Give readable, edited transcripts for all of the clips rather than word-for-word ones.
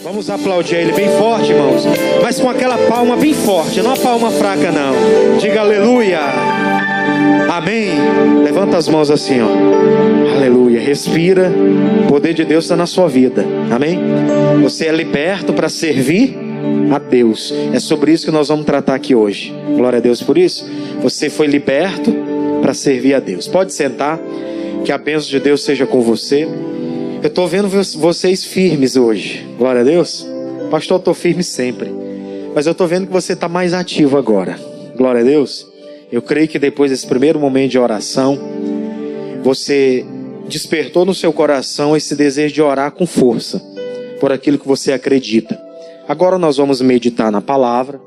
Vamos aplaudir ele bem forte, irmãos. Mas com aquela palma bem forte, não a palma fraca não. Diga aleluia. Amém. Levanta as mãos assim, ó. Aleluia. Respira. O poder de Deus está na sua vida. Amém. Você é liberto para servir a Deus. É sobre isso que nós vamos tratar aqui hoje. Glória a Deus por isso. Você foi liberto para servir a Deus. Pode sentar. Que a bênção de Deus seja com você. Eu estou vendo vocês firmes hoje. Glória a Deus. Pastor, eu estou firme sempre. Mas eu estou vendo que você está mais ativo agora. Glória a Deus. Eu creio que depois desse primeiro momento de oração, você despertou no seu coração esse desejo de orar com força por aquilo que você acredita. Agora nós vamos meditar na palavra.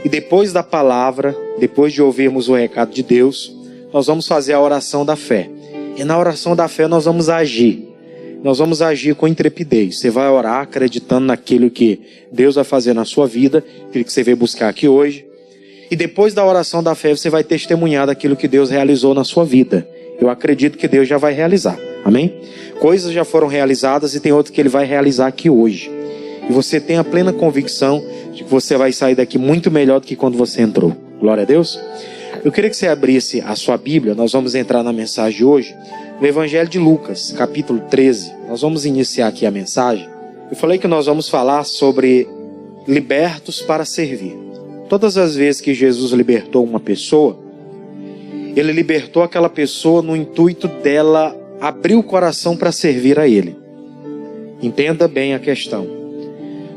E depois da palavra, depois de ouvirmos o recado de Deus, nós vamos fazer a oração da fé. E na oração da fé nós vamos agir. Nós vamos agir com intrepidez. Você vai orar acreditando naquilo que Deus vai fazer na sua vida, aquilo que você veio buscar aqui hoje. E depois da oração da fé você vai testemunhar daquilo que Deus realizou na sua vida. Eu acredito que Deus já vai realizar. Amém? Coisas já foram realizadas e tem outras que Ele vai realizar aqui hoje. E você tem a plena convicção de que você vai sair daqui muito melhor do que quando você entrou. Glória a Deus. Eu queria que você abrisse a sua Bíblia. Nós vamos entrar na mensagem de hoje. No Evangelho de Lucas, capítulo 13, nós vamos iniciar aqui a mensagem. Eu falei que nós vamos falar sobre libertos para servir. Todas as vezes que Jesus libertou uma pessoa, Ele libertou aquela pessoa no intuito dela abrir o coração para servir a Ele. Entenda bem a questão.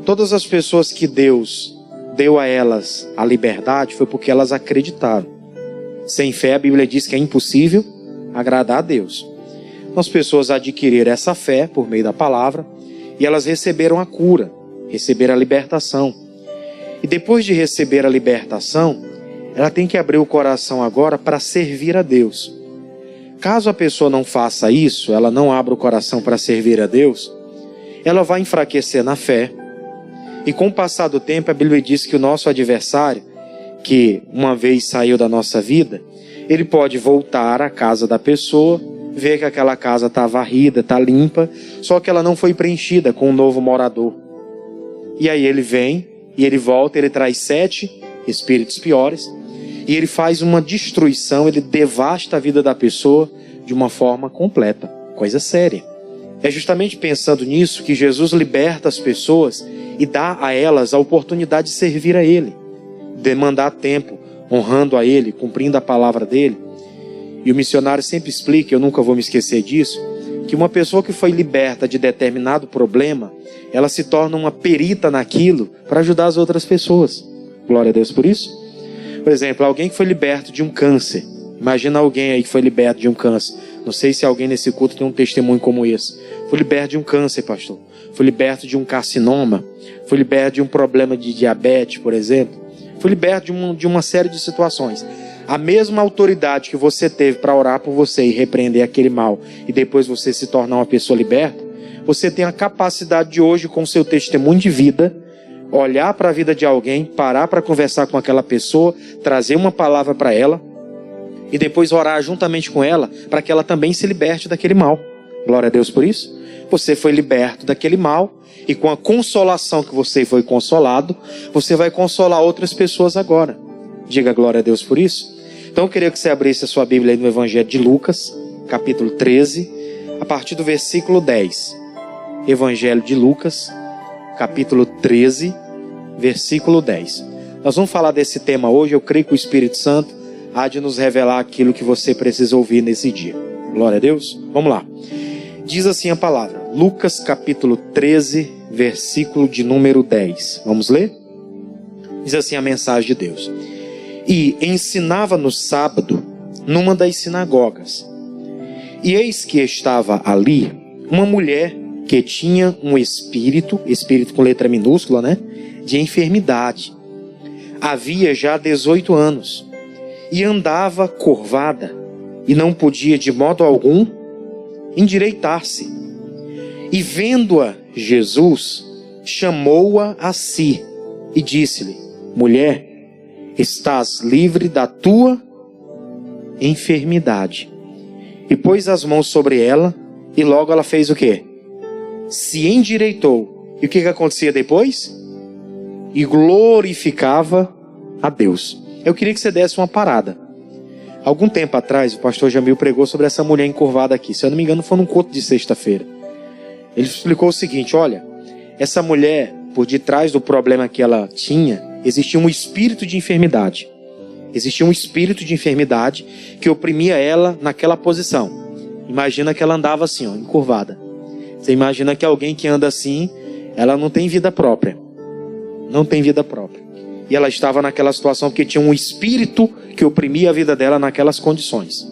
Todas as pessoas que Deus deu a elas a liberdade foi porque elas acreditaram. Sem fé, a Bíblia diz que é impossível agradar a Deus. As pessoas adquiriram essa fé por meio da palavra e elas receberam a cura, receberam a libertação. E depois de receber a libertação, ela tem que abrir o coração agora para servir a Deus. Caso a pessoa não faça isso, ela não abra o coração para servir a Deus, ela vai enfraquecer na fé. E com o passar do tempo, a Bíblia diz que o nosso adversário, que uma vez saiu da nossa vida, ele pode voltar à casa da pessoa, ver que aquela casa está varrida, está limpa, só que ela não foi preenchida com um novo morador. E aí ele vem, e ele volta, ele traz 7 espíritos piores, e ele faz uma destruição, ele devasta a vida da pessoa de uma forma completa. Coisa séria. É justamente pensando nisso que Jesus liberta as pessoas e dá a elas a oportunidade de servir a Ele, demandar tempo, honrando a Ele, cumprindo a palavra dEle. E o missionário sempre explica, eu nunca vou me esquecer disso, que uma pessoa que foi liberta de determinado problema, ela se torna uma perita naquilo para ajudar as outras pessoas. Glória a Deus por isso. Por exemplo, alguém que foi liberto de um câncer. Imagina alguém aí que foi liberto de um câncer. Não sei se alguém nesse culto tem um testemunho como esse. Foi liberto de um câncer, pastor. Foi liberto de um carcinoma. Foi liberto de um problema de diabetes, por exemplo. Foi liberto de uma série de situações. A mesma autoridade que você teve para orar por você e repreender aquele mal, e depois você se tornar uma pessoa liberta, você tem a capacidade de hoje, com seu testemunho de vida, olhar para a vida de alguém, parar para conversar com aquela pessoa, trazer uma palavra para ela, e depois orar juntamente com ela, para que ela também se liberte daquele mal. Glória a Deus por isso. Você foi liberto daquele mal, e com a consolação que você foi consolado, você vai consolar outras pessoas agora. Diga glória a Deus por isso. Então eu queria que você abrisse a sua Bíblia aí no Evangelho de Lucas, capítulo 13, a partir do versículo 10. Evangelho de Lucas, capítulo 13, versículo 10. Nós vamos falar desse tema hoje. Eu creio que o Espírito Santo há de nos revelar aquilo que você precisa ouvir nesse dia. Glória a Deus. Vamos lá. Diz assim a palavra. Lucas, capítulo 13, versículo de número 10. Vamos ler? Diz assim a mensagem de Deus. E ensinava no sábado, numa das sinagogas. E eis que estava ali uma mulher que tinha um espírito com letra minúscula, né? De enfermidade. Havia já 18 anos. E andava curvada, e não podia de modo algum endireitar-se. E vendo-a Jesus, chamou-a a si, e disse-lhe, mulher, estás livre da tua enfermidade. E pôs as mãos sobre ela, e logo ela fez o quê? Se endireitou, E o que acontecia depois? E glorificava a Deus. Eu queria que você desse uma parada. Algum tempo atrás, o pastor Jamil pregou sobre essa mulher encurvada aqui. Se eu não me engano, foi num culto de sexta-feira. Ele explicou o seguinte: olha, essa mulher, por detrás do problema que ela tinha, existia um espírito de enfermidade. Existia um espírito de enfermidade que oprimia ela naquela posição. Imagina que ela andava assim, ó, encurvada. Você imagina que alguém que anda assim, ela não tem vida própria. Não tem vida própria. E ela estava naquela situação porque tinha um espírito que oprimia a vida dela naquelas condições.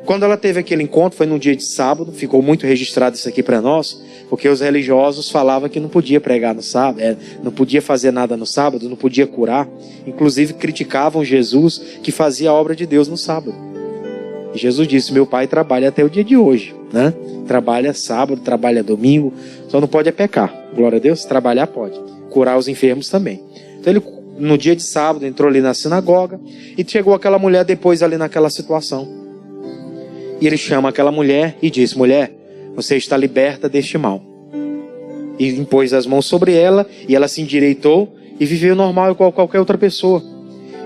Quando ela teve aquele encontro, foi num dia de sábado, ficou muito registrado isso aqui para nós, porque os religiosos falavam que não podia pregar no sábado, não podia fazer nada no sábado, não podia curar. Inclusive criticavam Jesus que fazia a obra de Deus no sábado. E Jesus disse: meu Pai trabalha até o dia de hoje, né? Trabalha sábado, trabalha domingo, só não pode pecar. Glória a Deus, trabalhar pode. Curar os enfermos também. Então ele, no dia de sábado, entrou ali na sinagoga e chegou aquela mulher depois ali naquela situação. E ele chama aquela mulher e diz: mulher, você está liberta deste mal. E impôs as mãos sobre ela e ela se endireitou e viveu normal igual qualquer outra pessoa.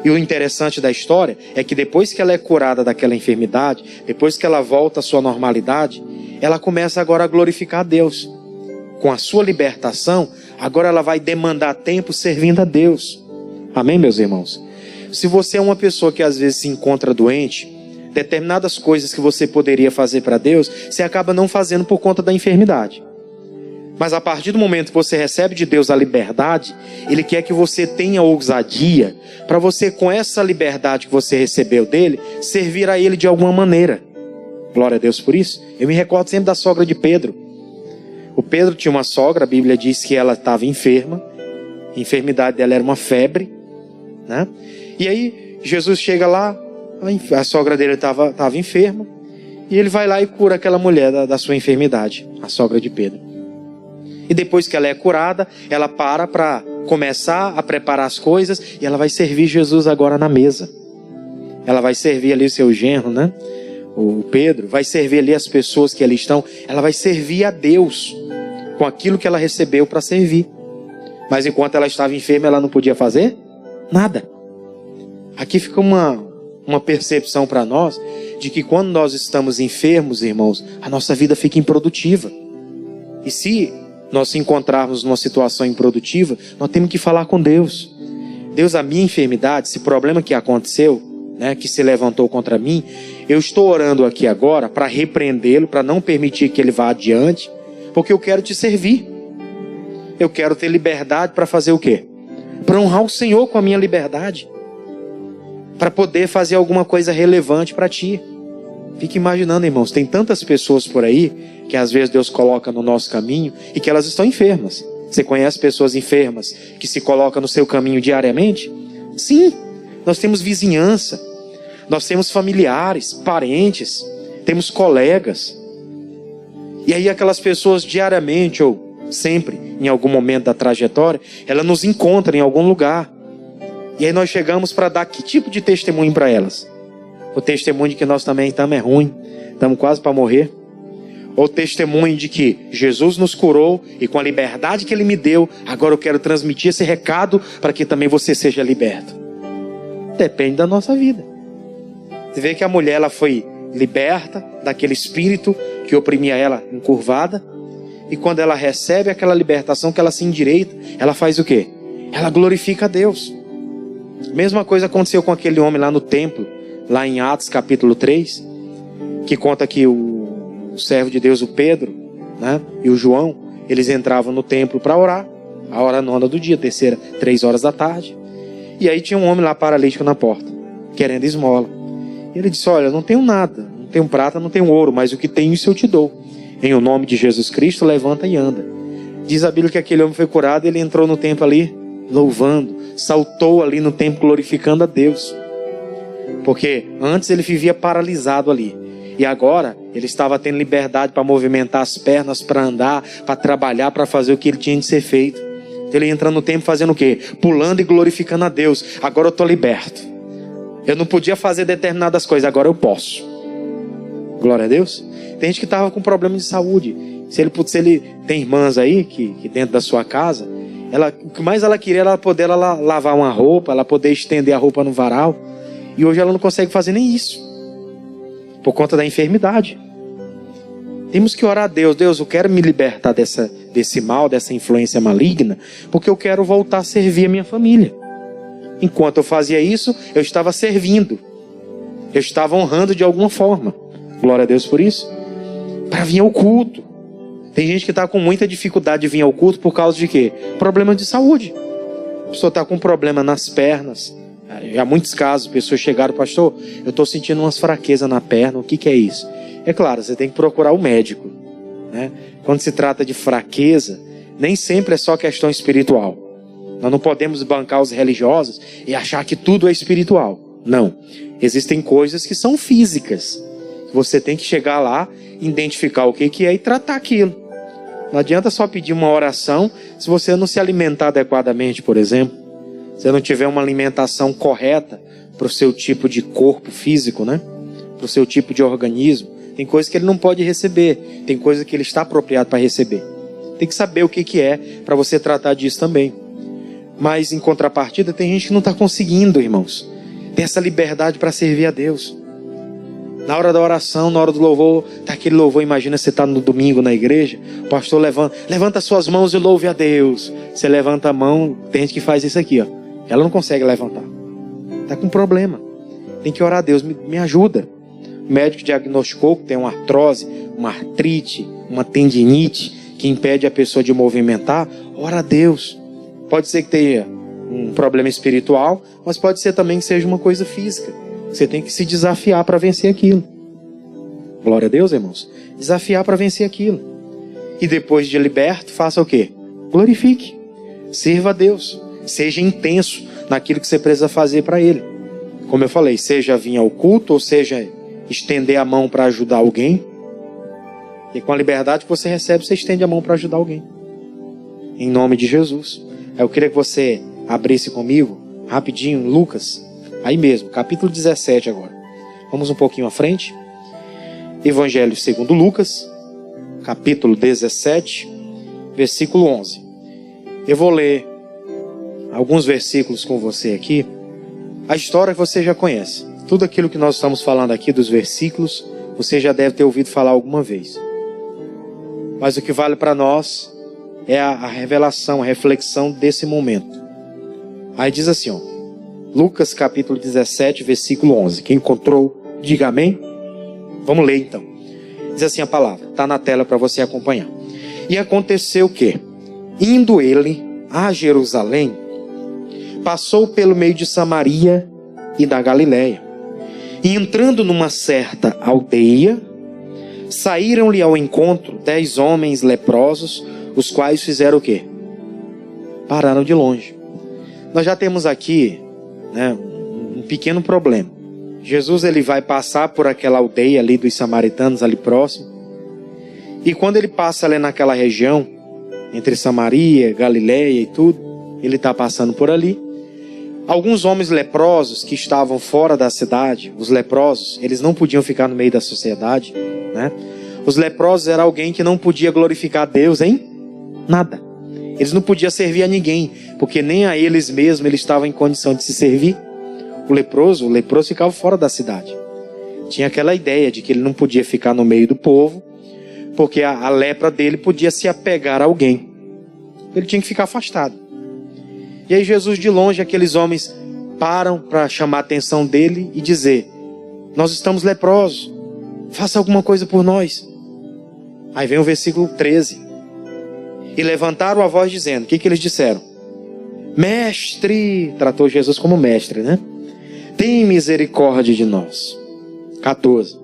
E o interessante da história é que depois que ela é curada daquela enfermidade, depois que ela volta à sua normalidade, ela começa agora a glorificar a Deus. Com a sua libertação, agora ela vai demandar tempo servindo a Deus. Amém, meus irmãos? Se você é uma pessoa que às vezes se encontra doente, determinadas coisas que você poderia fazer para Deus, você acaba não fazendo por conta da enfermidade. Mas a partir do momento que você recebe de Deus a liberdade, Ele quer que você tenha ousadia para você, com essa liberdade que você recebeu dele, servir a Ele de alguma maneira. Glória a Deus por isso. Eu me recordo sempre da sogra de Pedro. O Pedro tinha uma sogra, a Bíblia diz que ela estava enferma. A enfermidade dela era uma febre, né? E aí Jesus chega lá, a sogra dele estava enferma, e ele vai lá e cura aquela mulher da sua enfermidade, a sogra de Pedro. E depois que ela é curada, ela para começar a preparar as coisas, e ela vai servir Jesus agora na mesa. Ela vai servir ali o seu genro, né? O Pedro, vai servir ali as pessoas que ali estão. Ela vai servir a Deus com aquilo que ela recebeu para servir. Mas enquanto ela estava enferma, ela não podia fazer nada. Aqui fica uma percepção para nós de que quando nós estamos enfermos, irmãos, a nossa vida fica improdutiva. E se nós se encontrarmos numa situação improdutiva, nós temos que falar com Deus. Deus, a minha enfermidade, esse problema que aconteceu, né, que se levantou contra mim, eu estou orando aqui agora para repreendê-lo, para não permitir que ele vá adiante, porque eu quero te servir. Eu quero ter liberdade para fazer o quê? Para honrar o Senhor com a minha liberdade. Para poder fazer alguma coisa relevante para ti. Fique imaginando, irmãos, tem tantas pessoas por aí que às vezes Deus coloca no nosso caminho e que elas estão enfermas. Você conhece pessoas enfermas que se colocam no seu caminho diariamente? Sim, nós temos vizinhança, nós temos familiares, parentes, temos colegas. E aí aquelas pessoas diariamente ou sempre, em algum momento da trajetória, ela nos encontra em algum lugar. E aí nós chegamos para dar que tipo de testemunho para elas? O testemunho de que nós também estamos ruim, estamos quase para morrer. Ou o testemunho de que Jesus nos curou e com a liberdade que Ele me deu, agora eu quero transmitir esse recado para que também você seja liberto. Depende da nossa vida. Você vê que a mulher, ela foi liberta daquele espírito que oprimia ela encurvada. E quando ela recebe aquela libertação, que ela se endireita, ela faz o quê? Ela glorifica a Deus. Mesma coisa aconteceu com aquele homem lá no templo, lá em Atos capítulo 3, que conta que o servo de Deus, o Pedro, né, e o João, eles entravam no templo para orar, a hora nona do dia, 3 horas da tarde. E aí tinha um homem lá paralítico na porta, querendo esmola. E ele disse: olha, eu não tenho nada, não tenho prata, não tenho ouro, mas o que tenho isso eu te dou. Em o nome de Jesus Cristo, levanta e anda. Diz a Bíblia que aquele homem foi curado e ele entrou no templo ali, louvando, saltou ali no templo glorificando a Deus. Porque antes ele vivia paralisado ali. E agora ele estava tendo liberdade para movimentar as pernas, para andar, para trabalhar, para fazer o que ele tinha de ser feito. Então ele entra no templo fazendo o quê? Pulando e glorificando a Deus. Agora eu estou liberto. Eu não podia fazer determinadas coisas, agora eu posso. Glória a Deus. Tem gente que estava com problema de saúde. Se ele tem irmãs aí, que dentro da sua casa, o que mais ela queria era poder lavar uma roupa, ela poder estender a roupa no varal. E hoje ela não consegue fazer nem isso, por conta da enfermidade. Temos que orar a Deus. Deus, eu quero me libertar desse mal, dessa influência maligna, porque eu quero voltar a servir a minha família. Enquanto eu fazia isso, eu estava servindo. Eu estava honrando de alguma forma. Glória a Deus por isso. Para vir ao culto. Tem gente que está com muita dificuldade de vir ao culto por causa de quê? Problema de saúde. A pessoa está com um problema nas pernas. Há muitos casos, pessoas chegaram, pastor, eu estou sentindo umas fraquezas na perna, o que é isso? É claro, você tem que procurar o médico, né? Quando se trata de fraqueza, nem sempre é só questão espiritual. Nós não podemos bancar os religiosos e achar que tudo é espiritual. Não. Existem coisas que são físicas. Você tem que chegar lá, identificar o que é e tratar aquilo. Não adianta só pedir uma oração se você não se alimentar adequadamente, por exemplo. Se você não tiver uma alimentação correta para o seu tipo de corpo físico, né? Para o seu tipo de organismo. Tem coisas que ele não pode receber. Tem coisas que ele está apropriado para receber. Tem que saber o que é para você tratar disso também. Mas em contrapartida tem gente que não está conseguindo, irmãos, ter essa liberdade para servir a Deus. Na hora da oração, na hora do louvor, tá aquele louvor, imagina você está no domingo na igreja, o pastor levanta suas mãos e louve a Deus. Você levanta a mão, tem gente que faz isso aqui, ó. Ela não consegue levantar. Está com problema. Tem que orar a Deus, me ajuda. O médico diagnosticou que tem uma artrose, uma artrite, uma tendinite, que impede a pessoa de movimentar. Ora a Deus. Pode ser que tenha um problema espiritual, mas pode ser também que seja uma coisa física. Você tem que se desafiar para vencer aquilo. Glória a Deus, irmãos. Desafiar para vencer aquilo. E depois de liberto, faça o quê? Glorifique. Sirva a Deus. Seja intenso naquilo que você precisa fazer para Ele. Como eu falei, seja vir ao culto, ou seja estender a mão para ajudar alguém. E com a liberdade que você recebe, você estende a mão para ajudar alguém. Em nome de Jesus. Eu queria que você abrisse comigo, rapidinho, Lucas. Aí mesmo, capítulo 17 agora. Vamos um pouquinho à frente. Evangelho segundo Lucas, capítulo 17, versículo 11. Eu vou ler alguns versículos com você aqui. A história você já conhece. Tudo aquilo que nós estamos falando aqui dos versículos, você já deve ter ouvido falar alguma vez. Mas o que vale para nós é a revelação, a reflexão desse momento. Aí diz assim, ó. Lucas capítulo 17, versículo 11. Quem encontrou, diga amém. Vamos ler então. Diz assim a palavra. Está na tela para você acompanhar. E aconteceu o quê? Indo ele a Jerusalém, passou pelo meio de Samaria e da Galiléia. E entrando numa certa aldeia, saíram-lhe ao encontro 10 homens leprosos, os quais fizeram o quê? Pararam de longe. Nós já temos aqui, né, um pequeno problema. Jesus ele vai passar por aquela aldeia ali dos samaritanos ali próximo. E quando ele passa ali naquela região, entre Samaria, Galiléia e tudo, ele está passando por ali. Alguns homens leprosos que estavam fora da cidade, os leprosos, eles não podiam ficar no meio da sociedade, né? Os leprosos eram alguém que não podia glorificar a Deus em nada. Eles não podiam servir a ninguém, porque nem a eles mesmos eles estavam em condição de se servir. O leproso ficava fora da cidade. Tinha aquela ideia de que ele não podia ficar no meio do povo, porque a lepra dele podia se apegar a alguém. Ele tinha que ficar afastado. E aí Jesus de longe, aqueles homens param para chamar a atenção dele e dizer: nós estamos leprosos, faça alguma coisa por nós. Aí vem o versículo 13. E levantaram a voz dizendo, o que eles disseram? Mestre, tratou Jesus como mestre, né? Tem misericórdia de nós. 14.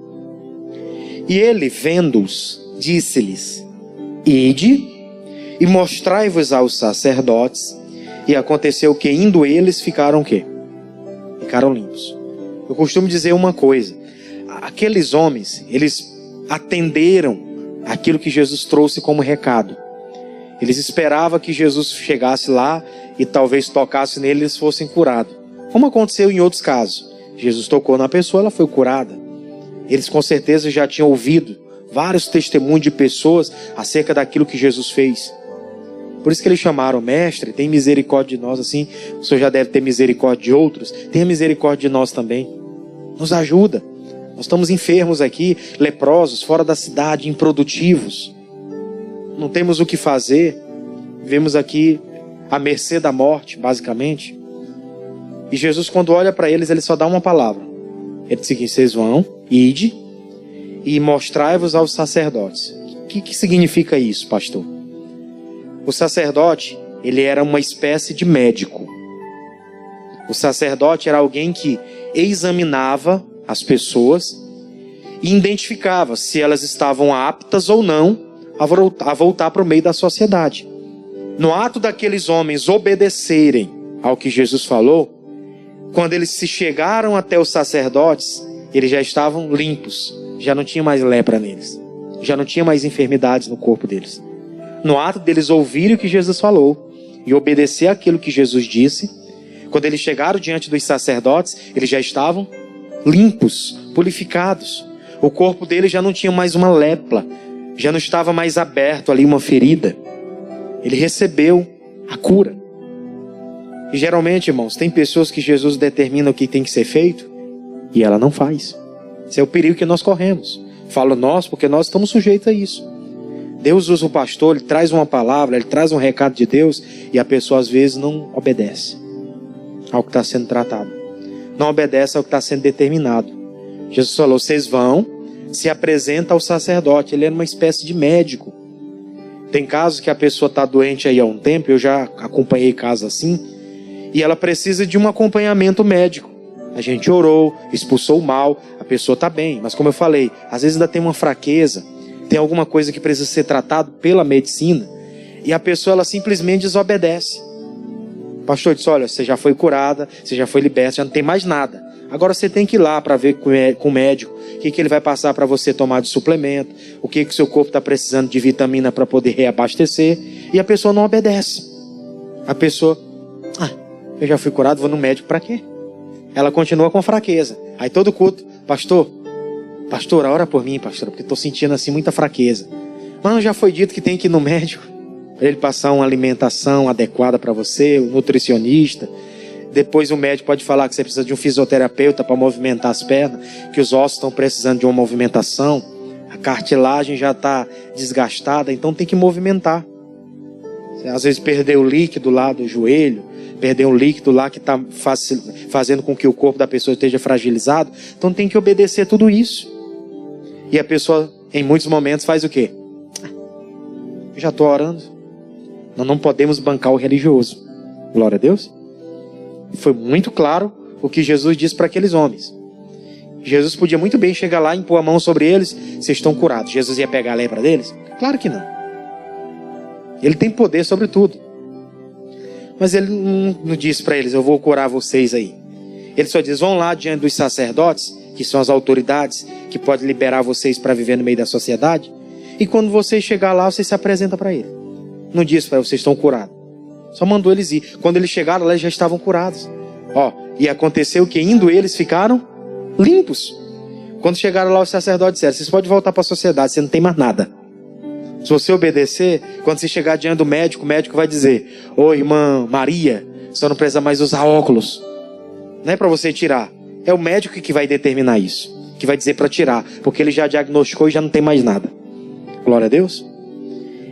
E ele, vendo-os, disse-lhes, ide e mostrai-vos aos sacerdotes. E aconteceu que indo eles ficaram o quê? Ficaram limpos. Eu costumo dizer uma coisa. Aqueles homens, eles atenderam aquilo que Jesus trouxe como recado. Eles esperavam que Jesus chegasse lá e talvez tocasse nele e eles fossem curados. Como aconteceu em outros casos. Jesus tocou na pessoa, ela foi curada. Eles com certeza já tinham ouvido vários testemunhos de pessoas acerca daquilo que Jesus fez. Por isso que eles chamaram: mestre, tem misericórdia de nós, assim o Senhor já deve ter misericórdia de outros, tenha misericórdia de nós também. Nos ajuda. Nós estamos enfermos aqui, leprosos, fora da cidade, improdutivos. Não temos o que fazer. Vivemos aqui à mercê da morte, basicamente. E Jesus, quando olha para eles, ele só dá uma palavra. Ele diz que vocês vão, ide, e mostrai-vos aos sacerdotes. O que significa isso, pastor? O sacerdote, ele era uma espécie de médico. O sacerdote era alguém que examinava as pessoas e identificava se elas estavam aptas ou não a voltar para o meio da sociedade. No ato daqueles homens obedecerem ao que Jesus falou, quando eles se chegaram até os sacerdotes, eles já estavam limpos, já não tinha mais lepra neles, já não tinha mais enfermidades no corpo deles. No ato deles ouvirem o que Jesus falou e obedecer aquilo que Jesus disse, quando eles chegaram diante dos sacerdotes, eles já estavam limpos, purificados. O corpo deles já não tinha mais uma lepra, já não estava mais aberto ali uma ferida. Ele recebeu a cura. E geralmente, irmãos, tem pessoas que Jesus determina o que tem que ser feito e ela não faz. Esse é o perigo que nós corremos. Falo nós porque nós estamos sujeitos a isso. Deus usa o pastor, ele traz uma palavra, ele traz um recado de Deus e a pessoa às vezes não obedece ao que está sendo tratado. Não obedece ao que está sendo determinado. Jesus falou: vocês vão, se apresenta ao sacerdote. Ele era uma espécie de médico. Tem casos que a pessoa está doente aí há um tempo, eu já acompanhei casos assim, e ela precisa de um acompanhamento médico. A gente orou, expulsou o mal, a pessoa está bem, mas como eu falei, às vezes ainda tem uma fraqueza, tem alguma coisa que precisa ser tratado pela medicina, e a pessoa ela simplesmente desobedece. O pastor disse: olha, você já foi curada, você já foi liberta, já não tem mais nada. Agora você tem que ir lá para ver com o médico o que ele vai passar para você tomar de suplemento, o que o seu corpo está precisando de vitamina para poder reabastecer, e a pessoa não obedece. A pessoa: eu já fui curado, vou no médico para quê? Ela continua com fraqueza. Aí todo culto: pastor, ora por mim, pastor, porque estou sentindo assim muita fraqueza. Mas já foi dito que tem que ir no médico para ele passar uma alimentação adequada para você, o nutricionista. Depois o médico pode falar que você precisa de um fisioterapeuta para movimentar as pernas, que os ossos estão precisando de uma movimentação, a cartilagem já está desgastada, então tem que movimentar. Você, às vezes perdeu o líquido lá do joelho, perdeu um líquido lá que está fazendo com que o corpo da pessoa esteja fragilizado, então tem que obedecer tudo isso. E a pessoa, em muitos momentos, faz o quê? Eu já estou orando. Nós não podemos bancar o religioso. Glória a Deus. Foi muito claro o que Jesus disse para aqueles homens. Jesus podia muito bem chegar lá, impor a mão sobre eles: vocês estão curados. Jesus ia pegar a lepra deles? Claro que não. Ele tem poder sobre tudo. Mas ele não disse para eles: eu vou curar vocês aí. Ele só diz: vão lá diante dos sacerdotes, que são as autoridades que podem liberar vocês para viver no meio da sociedade. E quando vocês chegar lá, vocês se apresentam para ele. Não disse para eles: vocês estão curados. Só mandou eles ir. Quando eles chegaram lá, eles já estavam curados. E aconteceu que indo eles ficaram limpos. Quando chegaram lá, os sacerdotes disseram: vocês podem voltar para a sociedade, você não tem mais nada. Se você obedecer, quando você chegar diante do médico, o médico vai dizer: ô irmã Maria, você não precisa mais usar óculos. Não é para você tirar. É o médico que vai determinar isso, que vai dizer para tirar, porque ele já diagnosticou e já não tem mais nada. Glória a Deus.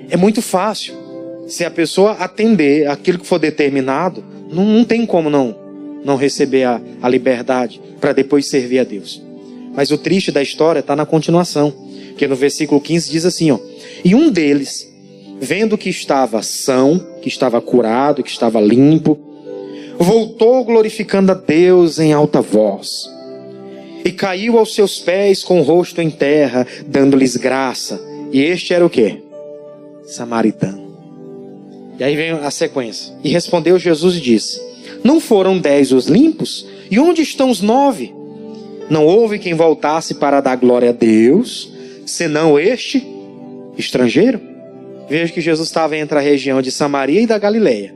É muito fácil. Se a pessoa atender aquilo que for determinado, não tem como não receber a liberdade para depois servir a Deus. Mas o triste da história está na continuação, que no versículo 15 diz assim: e um deles, vendo que estava são, que estava curado, que estava limpo, voltou glorificando a Deus em alta voz, e caiu aos seus pés com o rosto em terra, dando-lhes graça. E este era o quê? Samaritano. E aí vem a sequência. E respondeu Jesus e disse: não foram 10 os limpos? E onde estão os 9? Não houve quem voltasse para dar glória a Deus, senão este estrangeiro? Veja que Jesus estava entre a região de Samaria e da Galileia.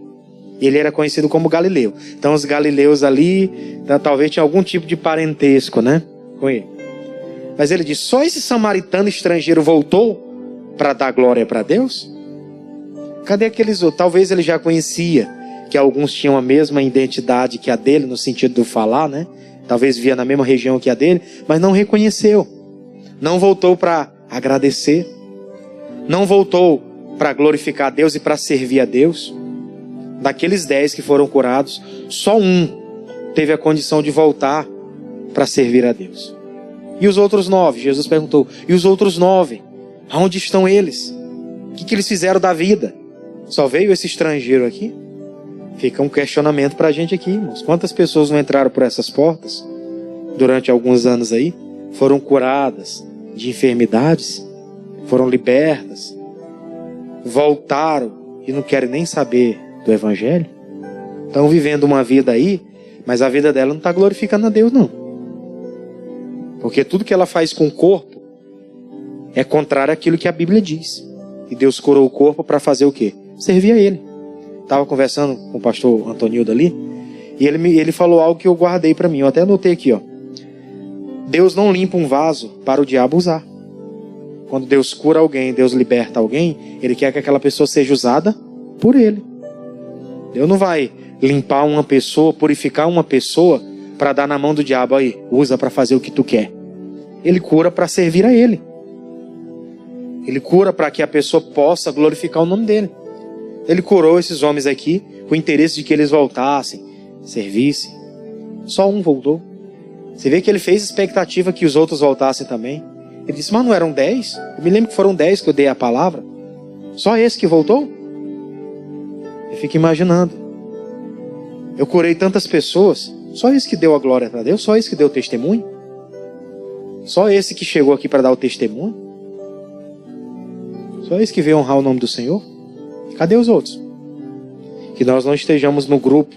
Ele era conhecido como Galileu. Então os galileus ali, talvez tinham algum tipo de parentesco, né, com ele. Mas ele diz, só esse samaritano estrangeiro voltou para dar glória para Deus? Cadê aqueles outros? Talvez ele já conhecia que alguns tinham a mesma identidade que a dele, no sentido do falar, né? Talvez via na mesma região que a dele, mas não reconheceu. Não voltou para agradecer. Não voltou para glorificar a Deus e para servir a Deus. Daqueles 10 que foram curados, só um teve a condição de voltar para servir a Deus. E os outros 9? Jesus perguntou, e os outros 9? Aonde estão eles? O que eles fizeram da vida? Só veio esse estrangeiro aqui? Fica um questionamento para a gente aqui, irmãos. Quantas pessoas não entraram por essas portas durante alguns anos aí? Foram curadas de enfermidades, foram libertas, voltaram e não querem nem saber do Evangelho? Estão vivendo uma vida aí, mas a vida dela não está glorificando a Deus, não. Porque tudo que ela faz com o corpo é contrário àquilo que a Bíblia diz. E Deus curou o corpo para fazer o quê? Servir a Ele. Estava conversando com o pastor Antonildo ali, e ele falou algo que eu guardei para mim. Eu até anotei aqui, ó. Deus não limpa um vaso para o diabo usar. Quando Deus cura alguém, Deus liberta alguém, Ele quer que aquela pessoa seja usada por Ele. Deus não vai limpar uma pessoa, purificar uma pessoa para dar na mão do diabo aí, usa para fazer o que tu quer. Ele cura para servir a Ele. Ele cura para que a pessoa possa glorificar o nome dEle. Ele curou esses homens aqui com o interesse de que eles voltassem, servissem. Só um voltou. Você vê que ele fez expectativa que os outros voltassem também. Ele disse, mas não eram 10? Eu me lembro que foram 10 que eu dei a palavra. Só esse que voltou? Eu fico imaginando. Eu curei tantas pessoas. Só esse que deu a glória para Deus? Só esse que deu o testemunho? Só esse que chegou aqui para dar o testemunho? Só esse que veio honrar o nome do Senhor? Cadê os outros? Que nós não estejamos no grupo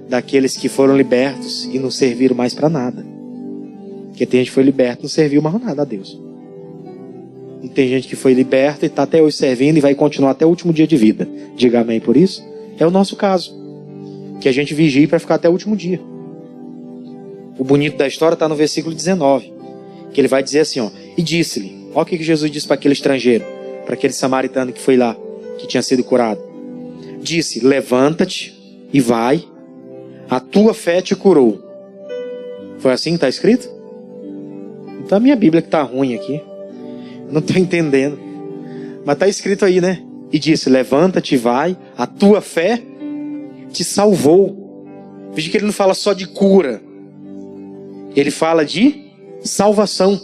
daqueles que foram libertos e não serviram mais para nada. Porque tem gente que foi liberto e não serviu mais nada a Deus. E tem gente que foi liberta e está até hoje servindo e vai continuar até o último dia de vida. Diga amém por isso. É o nosso caso. Que a gente vigie para ficar até o último dia. O bonito da história está no versículo 19. Que ele vai dizer assim, ó. E disse-lhe, olha o que Jesus disse para aquele estrangeiro, para aquele samaritano que foi lá, que tinha sido curado. Disse, levanta-te e vai, a tua fé te curou. Foi assim que está escrito? Então a minha Bíblia que está ruim aqui. Não estou entendendo. Mas está escrito aí, né? E disse, levanta-te e vai, a tua fé te salvou. Veja que ele não fala só de cura. Ele fala de salvação.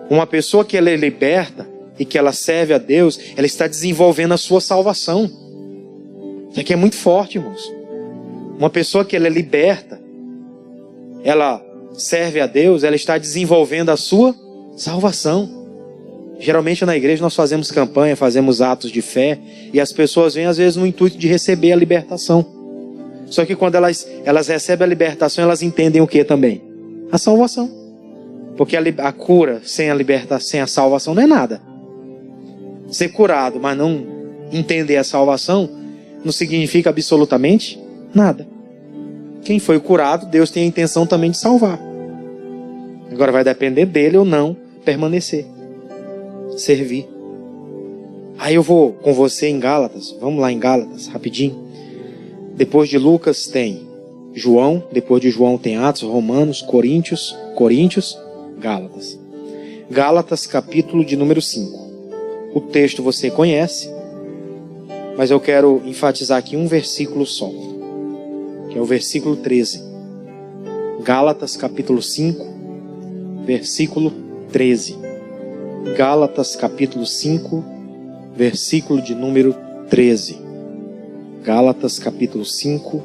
Uma pessoa que ela é liberta e que ela serve a Deus, ela está desenvolvendo a sua salvação. Isso aqui é muito forte, irmãos. Uma pessoa que ela é liberta, ela serve a Deus, ela está desenvolvendo a sua salvação. Geralmente na igreja nós fazemos campanha, fazemos atos de fé, e as pessoas vêm às vezes no intuito de receber a libertação. Só que quando elas recebem a libertação, elas entendem o que também? A salvação. Porque a cura sem a libertação, sem a salvação não é nada. Ser curado, mas não entender a salvação, não significa absolutamente nada. Quem foi curado, Deus tem a intenção também de salvar. Agora vai depender dele ou não permanecer, servir. Aí eu vou com você em Gálatas. Vamos lá em Gálatas, rapidinho. Depois de Lucas tem João. Depois de João tem Atos, Romanos, Coríntios, Gálatas. Gálatas, capítulo de número 5. O texto você conhece, mas eu quero enfatizar aqui um versículo só, que é o versículo 13. Gálatas, capítulo 5, versículo 13. Gálatas, capítulo 5, versículo de número 13. Gálatas, capítulo 5,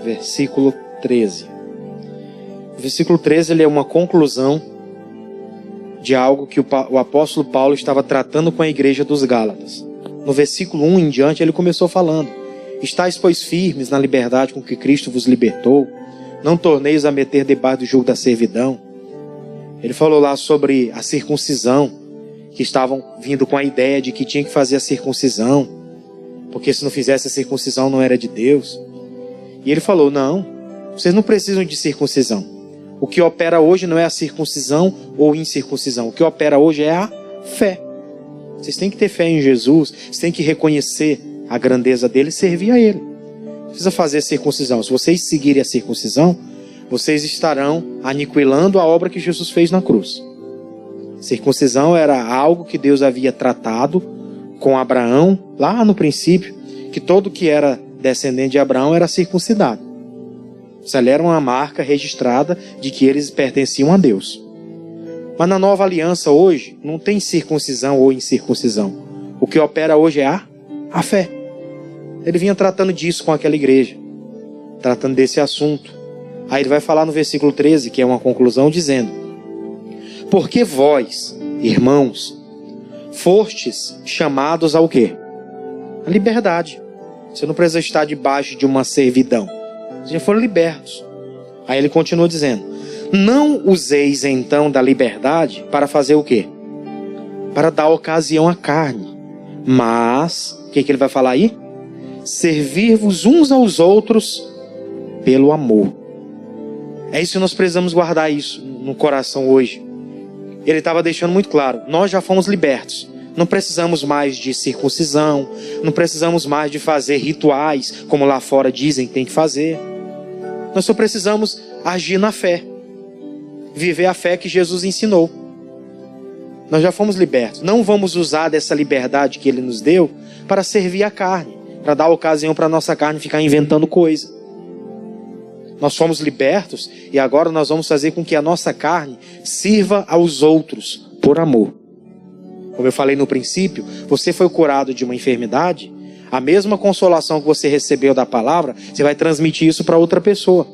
versículo 13. O versículo 13 ele é uma conclusão de algo que o apóstolo Paulo estava tratando com a igreja dos Gálatas. No versículo 1 em diante ele começou falando: estais, pois, firmes na liberdade com que Cristo vos libertou, não torneis a meter debaixo do jugo da servidão. Ele falou lá sobre a circuncisão, que estavam vindo com a ideia de que tinha que fazer a circuncisão, porque se não fizesse a circuncisão não era de Deus. E ele falou, não, vocês não precisam de circuncisão. O que opera hoje não é a circuncisão ou incircuncisão. O que opera hoje é a fé. Vocês têm que ter fé em Jesus. Vocês têm que reconhecer a grandeza dele e servir a ele. Não precisa fazer a circuncisão. Se vocês seguirem a circuncisão, vocês estarão aniquilando a obra que Jesus fez na cruz. Circuncisão era algo que Deus havia tratado com Abraão, lá no princípio, que todo que era descendente de Abraão era circuncidado. Isso ali era uma marca registrada de que eles pertenciam a Deus. Mas na nova aliança hoje, não tem circuncisão ou incircuncisão. O que opera hoje é a fé. Ele vinha tratando disso com aquela igreja, tratando desse assunto. Aí ele vai falar no versículo 13, que é uma conclusão, dizendo: porque vós, irmãos, fostes chamados ao quê? A liberdade. Você não precisa estar debaixo de uma servidão. Vocês já foram libertos. Aí ele continua dizendo: não useis então da liberdade para fazer o quê? Para dar ocasião à carne. Mas, o que ele vai falar aí? Servir-vos uns aos outros pelo amor. É isso que nós precisamos guardar isso no coração hoje. Ele estava deixando muito claro, nós já fomos libertos. Não precisamos mais de circuncisão, não precisamos mais de fazer rituais, como lá fora dizem que tem que fazer. Nós só precisamos agir na fé, viver a fé que Jesus ensinou. Nós já fomos libertos. Não vamos usar dessa liberdade que Ele nos deu para servir a carne, para dar ocasião para a nossa carne ficar inventando coisa. Nós fomos libertos e agora nós vamos fazer com que a nossa carne sirva aos outros por amor. Como eu falei no princípio, você foi curado de uma enfermidade, a mesma consolação que você recebeu da palavra, você vai transmitir isso para outra pessoa.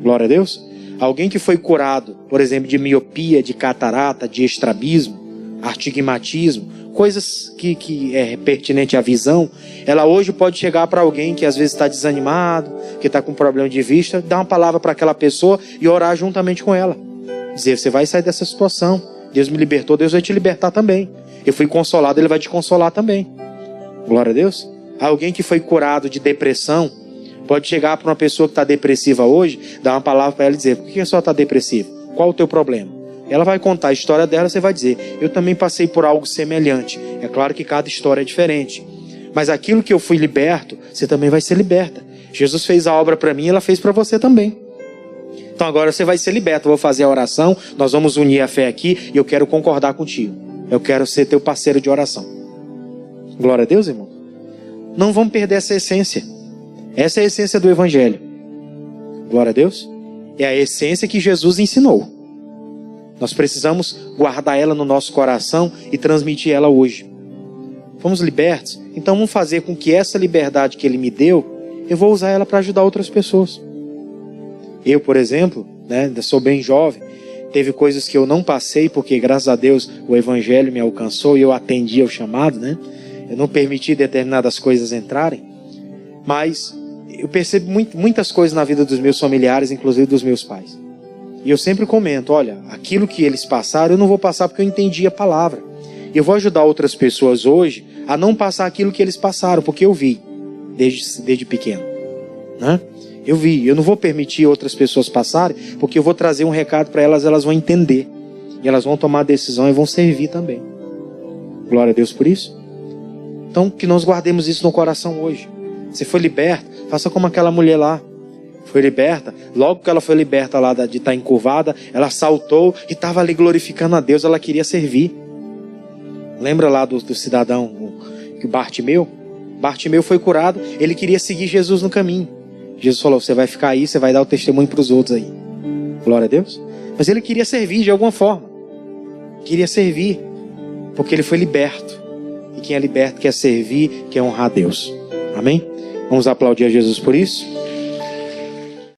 Glória a Deus. Alguém que foi curado, por exemplo, de miopia, de catarata, de estrabismo, astigmatismo, coisas que é pertinente à visão, ela hoje pode chegar para alguém que às vezes está desanimado, que está com problema de vista, dar uma palavra para aquela pessoa e orar juntamente com ela. Dizer, você vai sair dessa situação. Deus me libertou, Deus vai te libertar também. Eu fui consolado, Ele vai te consolar também. Glória a Deus. Alguém que foi curado de depressão, pode chegar para uma pessoa que está depressiva hoje, dar uma palavra para ela e dizer, por que a senhora está depressiva? Qual o teu problema? Ela vai contar a história dela, você vai dizer, eu também passei por algo semelhante. É claro que cada história é diferente. Mas aquilo que eu fui liberto, você também vai ser liberta. Jesus fez a obra para mim, ela fez para você também. Então agora você vai ser liberto. Eu vou fazer a oração, nós vamos unir a fé aqui e eu quero concordar contigo. Eu quero ser teu parceiro de oração. Glória a Deus, irmão. Não vamos perder essa essência. Essa é a essência do Evangelho. Glória a Deus. É a essência que Jesus ensinou. Nós precisamos guardar ela no nosso coração e transmitir ela hoje. Fomos libertos, então vamos fazer com que essa liberdade que Ele me deu, eu vou usar ela para ajudar outras pessoas. Eu, por exemplo, ainda sou bem jovem, teve coisas que eu não passei, porque graças a Deus o Evangelho me alcançou e eu atendi ao chamado, Eu não permiti determinadas coisas entrarem, mas eu percebo muitas coisas na vida dos meus familiares, inclusive dos meus pais. E eu sempre comento, olha, aquilo que eles passaram, eu não vou passar porque eu entendi a palavra. Eu vou ajudar outras pessoas hoje a não passar aquilo que eles passaram, porque eu vi, desde pequeno. Eu vi, eu não vou permitir outras pessoas passarem, porque eu vou trazer um recado para elas, elas vão entender. E elas vão tomar a decisão e vão servir também. Glória a Deus por isso. Então, que nós guardemos isso no coração hoje. Você foi liberto, faça como aquela mulher lá. Foi liberta, logo que ela foi liberta lá de estar encurvada, ela saltou e estava ali glorificando a Deus, ela queria servir. Lembra lá do cidadão, que Bartimeu foi curado, ele queria seguir Jesus no caminho. Jesus falou, você vai ficar aí, você vai dar o testemunho para os outros aí. Glória a Deus. Mas ele queria servir de alguma forma. Queria servir, porque ele foi liberto. E quem é liberto quer servir, quer honrar a Deus. Amém? Vamos aplaudir a Jesus por isso?